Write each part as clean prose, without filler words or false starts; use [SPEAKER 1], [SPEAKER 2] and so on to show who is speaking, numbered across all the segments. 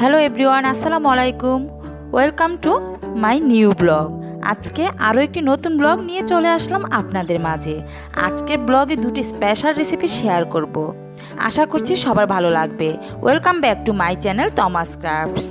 [SPEAKER 1] Hello everyone, আসসালামু আলাইকুম। Welcome to my new blog. আজকে আরও একটি নতুন ব্লগ নিয়ে চলে আসলাম আপনাদের মাঝে। আজকের ব্লগে দুটি স্পেশাল রেসিপি শেয়ার করব। আশা করছি সবার ভালো লাগবে। Welcome back to my channel Thomas crafts.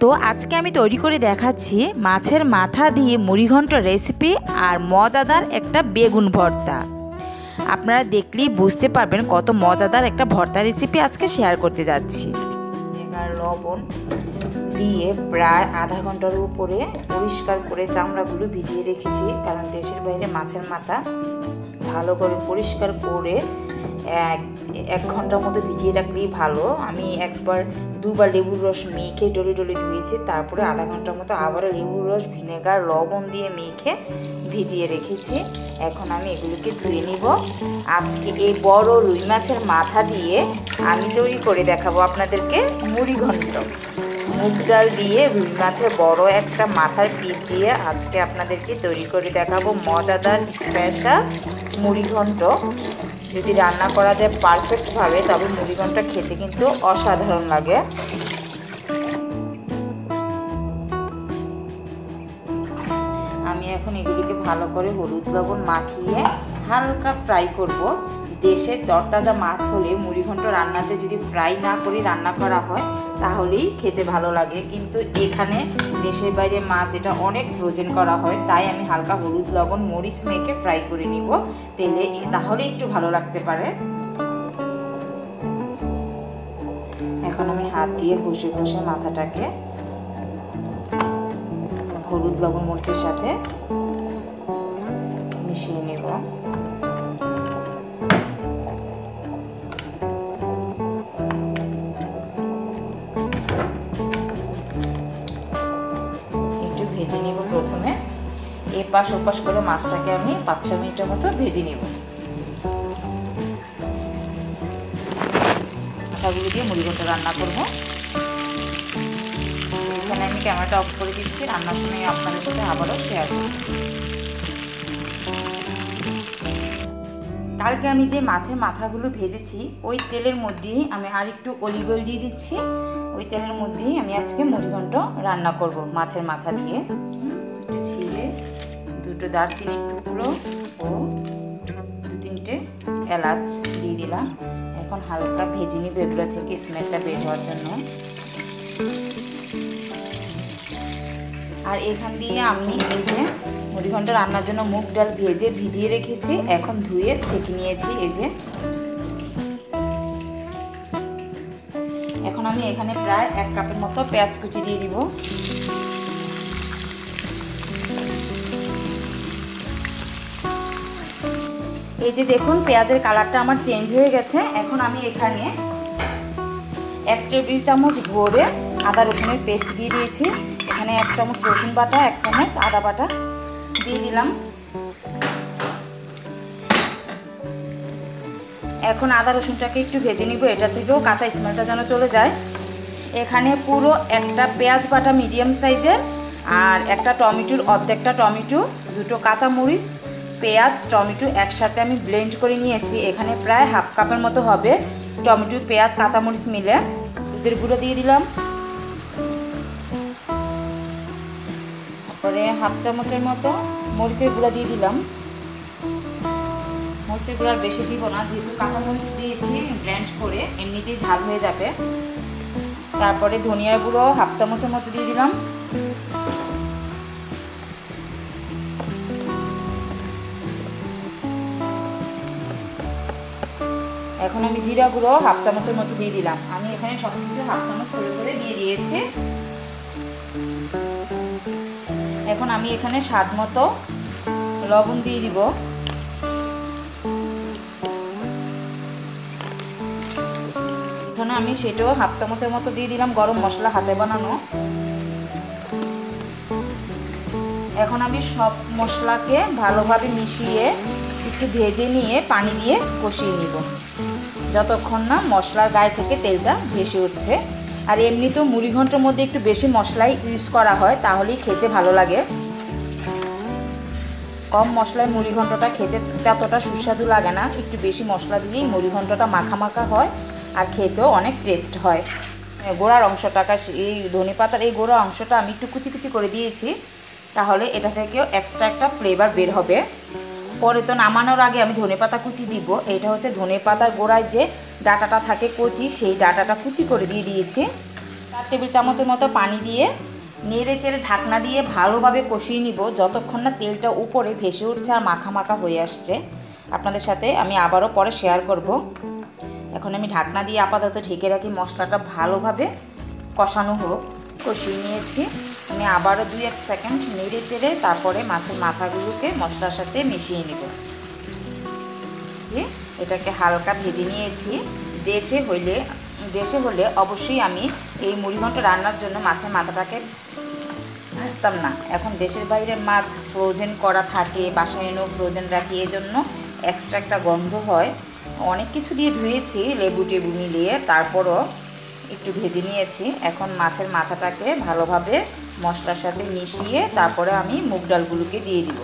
[SPEAKER 1] তো আজকে আমি তৈরি করে দেখাচ্ছি মাছের মাথা দিয়ে মুড়িঘণ্ট রেসিপি আর মজাদার একটা বেগুন ভর্তা। আপনারা দেখলেই বুঝতে পারবেন কত মজাদার একটা ভর্তা রেসিপি আজকে শেয়ার করতে যাচ্ছি। লবণ দিয়ে প্রায় আধা ঘন্টার উপরে পরিষ্কার করে চামড়াগুলো ভিজিয়ে রেখেছি, কারণ দেশের বাইরে মাছের মাথা ভালো করে পরিষ্কার করে এক ঘন্টার মতো ভিজিয়ে রাখলেই ভালো। আমি একবার দুবার লেবুর রস মেখে ডলে ডলে ধুয়েছি, তারপরে আধা ঘন্টার মতো আবারও লেবুর রস ভিনেগার লবণ দিয়ে মেখে ভিজিয়ে রেখেছি। এখন আমি এগুলোকে ধুয়ে নিব। আজকে এই বড় রুই মাছের মাথা দিয়ে আমি তৈরি করে দেখাবো আপনাদেরকে মুড়িঘণ্ট। মুগ ডাল দিয়ে রুই মাছের বড় একটা মাথার পিস দিয়ে আজকে আপনাদেরকে তৈরি করে দেখাবো মজাদার স্পেশাল মুড়িঘণ্ট। যদি রান্না করা যায় পারফেক্টভাবে তবে মুড়িঘণ্ট খেতে কিন্তু অসাধারণ লাগে। আমি এখন এগুলিকে ভালো করে হলুদ লবণ মাখিয়ে হালকা ফ্রাই করব। দেশের তরতাজা মাছ হলে মুড়িঘণ্ট রান্নাতে যদি ফ্রাই না করে রান্না করা হয় তাহলেই খেতে ভালো লাগে, কিন্তু এখানে দেশের বাইরে মাছ এটা অনেক ফ্রোজেন করা হয়, তাই আমি হালকা হলুদ লবণ মরিচ মেখে ফ্রাই করে নিব তেলে, তাহলে একটু ভালো লাগতে পারে। এখন আমি হাত দিয়ে ঘষে ঘষে মাথাটাকে হলুদ লবণ মরিচের সাথে মিশিয়ে নেব। একটু ভেজে নিব। প্রথমে এপাশ ওপাশ করে মাছটাকে আমি 5-6 মিনিটের মতো ভেজে নিব। মাথাগুলো দিয়ে মুড়িঘণ্ট রান্না করব। এখানে আমি ক্যামেরাটা অফ করে দিচ্ছি, রান্নার সময় আপনাদের সাথে আবারও শেয়ার করব। কালকে আমি যে মাছের মাথাগুলো ভেজেছি ওই তেলের মধ্যেই আমি আর একটু অলিভ অয়েল দিয়ে দিচ্ছি। ওই তেলের মধ্যেই আমি আজকে মুড়িঘণ্ট রান্না করব মাছের মাথা দিয়ে। একটু ছিঁড়ে 2টো দারচিনির টুকরো ও 2-3টে এলাচ দিয়ে দিলাম। এখন হালকা ভেজে নিব এগুলো থেকে স্মেলটা বের হওয়ার জন্য। আর এখান দিয়ে আমি এই যে মুড়িঘণ্ট রান্নার জন্য মুগ ডাল ভিজিয়ে রেখেছি, এখন ধুয়ে ছেঁকে নিয়েছি। এই যে এখন আমি এখানে প্রায় 1 কাপের মতো পেঁয়াজ কুচি দিয়ে দিব। এই যে দেখুন পেঁয়াজের কালারটা আমার চেঞ্জ হয়ে গেছে। এখন আমি এখানে 1 টেবিল চামচ ভরে আদা রসুনের পেস্ট দিয়ে দিয়েছি। এখানে 1 চামচ রসুন বাটা, 1 চামচ আদা বাটা দিয়ে দিলাম। এখন আদা রসুনটাকে একটু ভেজে নিব, এটা থেকেও কাঁচা স্মেলটা যেন চলে যায়। এখানে পুরো একটা পেঁয়াজ বাটা মিডিয়াম সাইজের আর একটা টমেটোর অর্ধেকটা টমেটো, 2টো কাঁচামরিচ, পেঁয়াজ টমেটো একসাথে আমি ব্লেন্ড করে নিয়েছি। এখানে প্রায় 1/2 কাপের মতো হবে টমেটো পেঁয়াজ কাঁচামরিচ মিলে। দুধের গুঁড়ো দিয়ে দিলাম। তারপরে 1/2 চামচের মতো মরিচের গুঁড়া দিয়ে দিলাম। মরিচের গুঁড়া বেশি দিব না, যেহেতু কাঁচামরিচ দিয়েছি ব্লেন্ড করে এমনিতেই ঝাল হয়ে যাবে। তারপরে ধনিয়ার গুঁড়ো 1/2 চামচের মতো দিয়ে দিলাম। এখন আমি জিরা গুঁড়ো 1/2 চামচের মতো দিয়ে দিলাম। আমি এখানে সব কিছু 1/2 চামচ করে দিয়ে দিয়েছি। এখন আমি এখানে স্বাদ মতো লবণ দিয়ে দিব। এখানে আমি সেটাও 1/2 চামচের মতো দিয়ে দিলাম, গরম মশলা হাতে বানানো। এখন আমি সব মশলাকে ভালোভাবে মিশিয়ে একটু ভেজে নিয়ে পানি দিয়ে কষিয়ে নিব, যতক্ষণ না মশলার গায়ে থেকে তেলটা ভেসে উঠছে। আর এমনিতেও মুড়িঘণ্টের মধ্যে একটু বেশি মশলাই ইউজ করা হয়, তাহলেই খেতে ভালো লাগে। কম মশলায় মুড়িঘণ্টটা খেতে ততটা সুস্বাদু লাগে না, একটু বেশি মশলা দিলেই মুড়িঘণ্টটা মাখা মাখা হয় আর খেতেও অনেক টেস্ট হয়। গোড়ার অংশটাকে, এই ধনেপাতার এই গোড়ার অংশটা আমি একটু কুচি কুচি করে দিয়েছি, তাহলে এটা থেকেও এক্সট্রা একটা ফ্লেভার বের হবে। পরে তো নামানোর আগে আমি ধনেপাতা কুচি দিব। এটা হচ্ছে ধনেপাতার গোড়ায় যে ডাঁটাটা থাকে কচি, সেই ডাঁটাটা কুচি করে দিয়ে দিয়েছি। 4 টেবিল চামচের মতো পানি দিয়ে নেড়ে চেড়ে ঢাকনা দিয়ে ভালোভাবে কষিয়ে নিব যতক্ষণ না তেলটা উপরে ভেসে উঠছে আর মাখা মাখা হয়ে আসছে। আপনাদের সাথে আমি আবারও পরে শেয়ার করব। এখন আমি ঢাকনা দিয়ে আপাতত ঢেকে রাখি, মশলাটা ভালোভাবে কষানো হোক। কষিয়ে নিয়েছি, আমি আবারও 2-1 সেকেন্ড নেড়ে চেড়ে তারপরে মাছের মাথাগুলোকে মশলার সাথে মিশিয়ে নেব। এটাকে হালকা ভেজে নিয়েছি। দেশে হলে অবশ্যই আমি এই মুড়িঘন্ট রান্নার জন্য মাছের মাথাটাকে ভাজতাম না। এখন দেশের বাইরে মাছ ফ্রোজেন করা থাকে, বাসায় এনেও ফ্রোজেন রাখি, এজন্য এক্সট্রা একটা গন্ধ হয়। অনেক কিছু দিয়ে ধুয়েছি, লেবু টেবু মিলিয়ে, তারপরও একটু ভেজে নিয়েছি। এখন মাছের মাথাটাকে ভালোভাবে মশলার সাথে মিশিয়ে তারপরে আমি মুগ ডালগুলোকে দিয়ে দিব।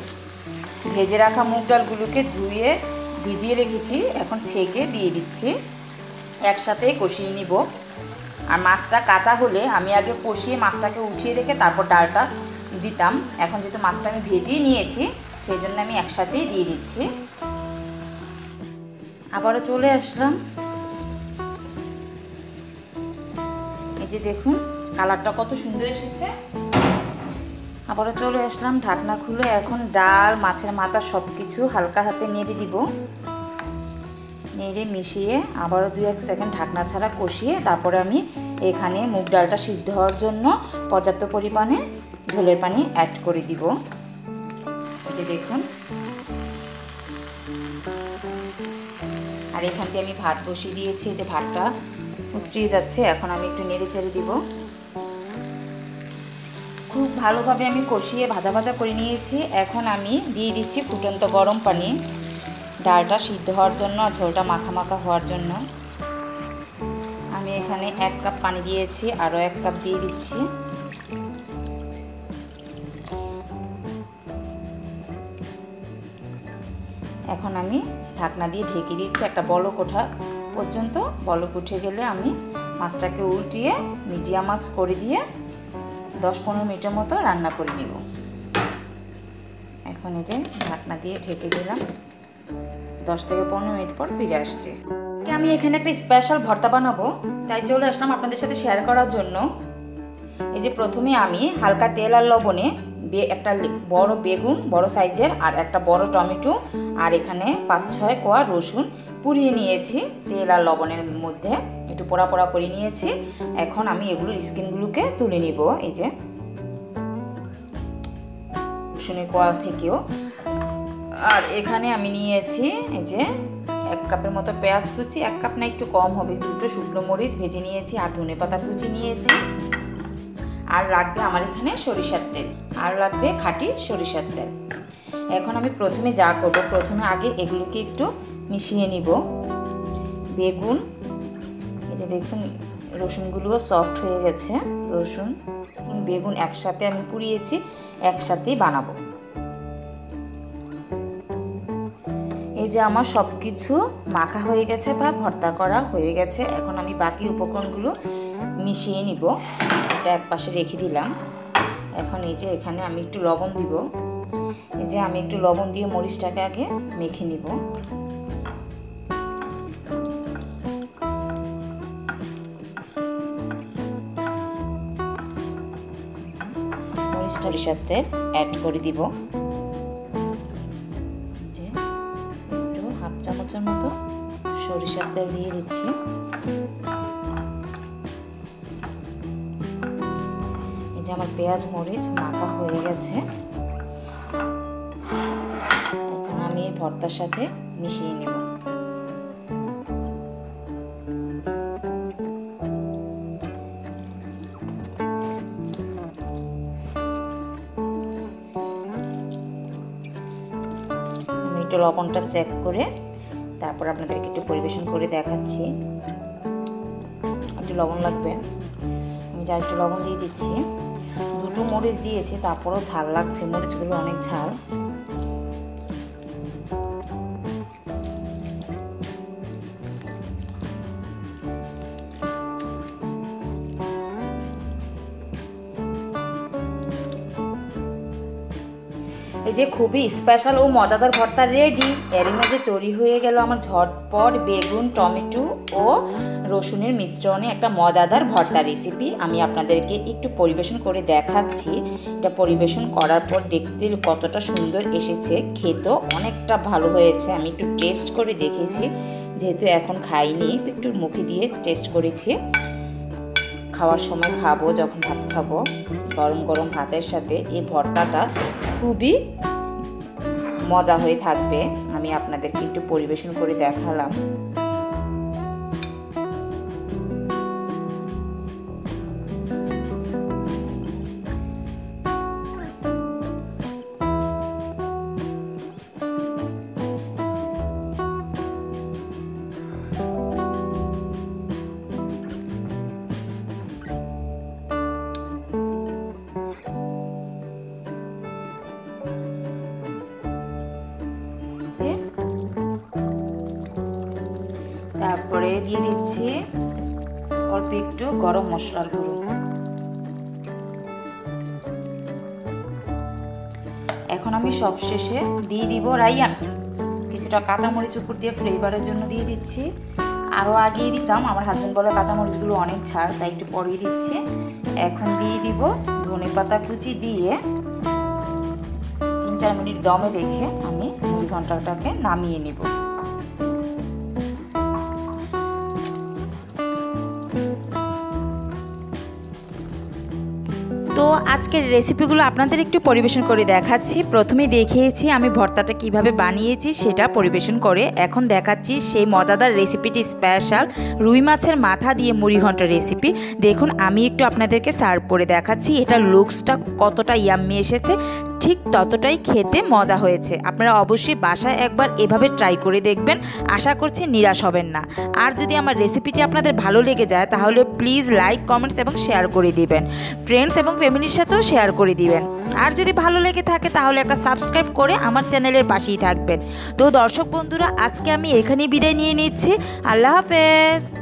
[SPEAKER 1] ভেজে রাখা মুগ ডালগুলোকে ধুয়ে ভিজিয়ে রেখেছি, এখন ছেঁকে দিয়ে দিচ্ছি। একসাথে কষিয়ে নিব। আর মাছটা কাঁচা হলে আমি আগে কষিয়ে মাছটাকে উঠিয়ে রেখে তারপর ডালটা দিতাম। এখন যেহেতু মাছটা আমি ভেজিয়ে নিয়েছি, সেই জন্য আমি একসাথেই দিয়ে দিচ্ছি। আবারও চলে আসলাম। এই যে দেখুন কালারটা কত সুন্দর এসেছে। আবারও চলে আসলাম, ঢাকনা খুলে এখন ডাল, মাছের মাথা সব কিছু হালকা হাতে নেড়ে দিব। নেড়ে মিশিয়ে আবারও 2-1 সেকেন্ড ঢাকনা ছাড়া কষিয়ে তারপরে আমি এখানে মুগ ডালটা সিদ্ধ হওয়ার জন্য পর্যাপ্ত পরিমাণে ঝোলের পানি অ্যাড করে দিব। এই যে দেখুন, আর এখান থেকে আমি ভাত বসিয়ে দিয়েছি। যে ভাতটা উতরিয়ে যাচ্ছে, এখন আমি একটু নেড়ে চেড়ে দিব। খুব ভালোভাবে আমি কষিয়ে ভাজা ভাজা করে নিয়েছি। এখন আমি দিয়ে দিচ্ছি ফুটন্ত গরম পানি, ডালটা সিদ্ধ হওয়ার জন্য আর ঝোলটা মাখা মাখা হওয়ার জন্য। আমি এখানে 1 কাপ পানি দিয়েছি, আরও 1 কাপ দিয়ে দিচ্ছি। এখন আমি ঢাকনা দিয়ে ঢেকে দিচ্ছি একটা বলক ওঠা পর্যন্ত। বলক উঠে গেলে আমি মাছটাকে উল্টিয়ে মিডিয়াম আঁচ করে দিয়ে 10-15 মিনিটের মতো রান্না করে নিব। এখন এই যে ঢাকনা দিয়ে ঢেকে দিলাম, 10 থেকে 15 মিনিট পর ফিরে আসছি। আমি এখানে একটা স্পেশাল ভর্তা বানাবো, তাই চলে আসলাম আপনাদের সাথে শেয়ার করার জন্য। এই যে প্রথমে আমি হালকা তেল আর লবণে একটা বড় বেগুন, বড় সাইজের, আর একটা বড় টমেটো, আর এখানে 5-6 কোয়া রসুন পুড়িয়ে নিয়েছি। তেল আর লবণের মধ্যে একটু পোড়া পোড়া করে নিয়েছি। এখন আমি এগুলোর স্কিনগুলোকে তুলে নিব। এই যে রসুনের কোয়া থেকেও। আর এখানে আমি নিয়েছি এই যে 1 কাপের মতো পেঁয়াজ কুচি, 1 কাপ না একটু কম হবে, 2টো শুকনো মরিচ ভেজে নিয়েছি, আর ধনেপাতা কুচি নিয়েছি। আর লাগবে আমার এখানে সরিষার তেল, আর লাগবে খাঁটি সরিষার তেল। এখন আমি প্রথমে যা করব, প্রথমে আগে এগুলোকে একটু মিশিয়ে নিব। বেগুন, এই যে দেখুন রসুনগুলোও সফট হয়ে গেছে। রসুন বেগুন একসাথে আমি পুড়িয়েছি, একসাথেই বানাবো। এই যে আমার সব কিছু মাখা হয়ে গেছে বা ভর্তা করা হয়ে গেছে। এখন আমি বাকি উপকরণগুলো মিশিয়ে নিব। এটা একপাশে রেখে দিলাম। এখন এই যে এখানে আমি একটু লবণ দিব। এই যে আমি একটু লবণ দিয়ে মরিচটাকে আগে মেখে নিব। মরিচটার সাথে অ্যাড করে দিব। একটু 1/2 চামচের মতো সরিষার তেল দিয়ে দিচ্ছি। এই যে আমার পেঁয়াজ মরিচ মাখা হয়ে গেছে। এখন আমি এই ভর্তার সাথে মিশিয়ে নেব। একটু লবণটা চেক করে তারপর আপনাদেরকে একটু পরিবেশন করে দেখাচ্ছি। একটু লবণ লাগবে, আমি যা একটু লবণ দিয়ে দিচ্ছি। 2টো মরিচ দিয়েছি, তারপরও ঝাল লাগছে, মরিচগুলো অনেক ঝাল। এই যে খুবই স্পেশাল ও মজাদার ভর্তা রেডি। এর মাঝে তৈরি হয়ে গেল আমার ঝটপট বেগুন, টমেটো ও রসুনের মিশ্রণে একটা মজাদার ভর্তা রেসিপি। আমি আপনাদেরকে একটু পরিবেশন করে দেখাচ্ছি। এটা পরিবেশন করার পর দেখতে কতটা সুন্দর এসেছে, খেতেও অনেকটা ভালো হয়েছে। আমি একটু টেস্ট করে দেখেছি, যেহেতু এখন খাইনি, একটু মুখে দিয়ে টেস্ট করেছি। খাওয়ার সময় খাবো, যখন ভাত খাবো গরম গরম ভাতের সাথে এই ভর্তাটা খুবই মজা হয়ে থাকবে। আমি আপনাদেরকে একটু পরিবেশন করে দেখালাম। তারপরে দিয়ে দিচ্ছি অল্প একটু গরম মশলার গুঁড়ো। এখন আমি সবশেষে দিয়ে দিব রাইয়ান, কিছুটা কাঁচামরিচ উপর দিয়ে ফ্লেভারের জন্য দিয়ে দিচ্ছি। আরও আগেই দিতাম, আমার হাজবেন্ড বলে কাঁচামরিচগুলো অনেক ছাড়, তাই একটু পরেই দিচ্ছি। এখন দিয়ে দিব ধনেপাতা কুচি দিয়ে 3-4 মিনিট দমে রেখে আমি মুড়িঘণ্টটাকে নামিয়ে নিব। তো আজকের রেসিপিগুলো আপনাদের একটু পরিবেশন করে দেখাচ্ছি। প্রথমে দেখিয়েছি আমি ভর্তাটা কিভাবে বানিয়েছি, সেটা পরিবেশন করে এখন দেখাচ্ছি সেই মজাদার রেসিপিটি, স্পেশাল রুই মাছের মাথা দিয়ে মুড়িঘণ্ট রেসিপি। দেখুন আমি একটু আপনাদেরকে সার্ভ করে দেখাচ্ছি। এটা লুকসটা কতটা ইয়াম্মি এসেছে, ঠিক ততটাই খেতে মজা হয়েছে। আপনারা অবশ্যই বাসায় একবার এভাবে ট্রাই করে দেখবেন, আশা করছি নিরাশ হবেন না। আর যদি আমার রেসিপিটি আপনাদের ভালো লেগে যায় তাহলে প্লিজ লাইক, কমেন্টস এবং শেয়ার করে দিবেন। ফ্রেন্ডস এবং ফ্যামিলির সাথেও শেয়ার করে দিবেন। আর যদি ভালো লেগে থাকে তাহলে একটা সাবস্ক্রাইব করে আমার চ্যানেলের পাশেই থাকবেন। তো দর্শক বন্ধুরা, আজকে আমি এখানেই বিদায় নিয়ে নিচ্ছি। আল্লাহ হাফেজ।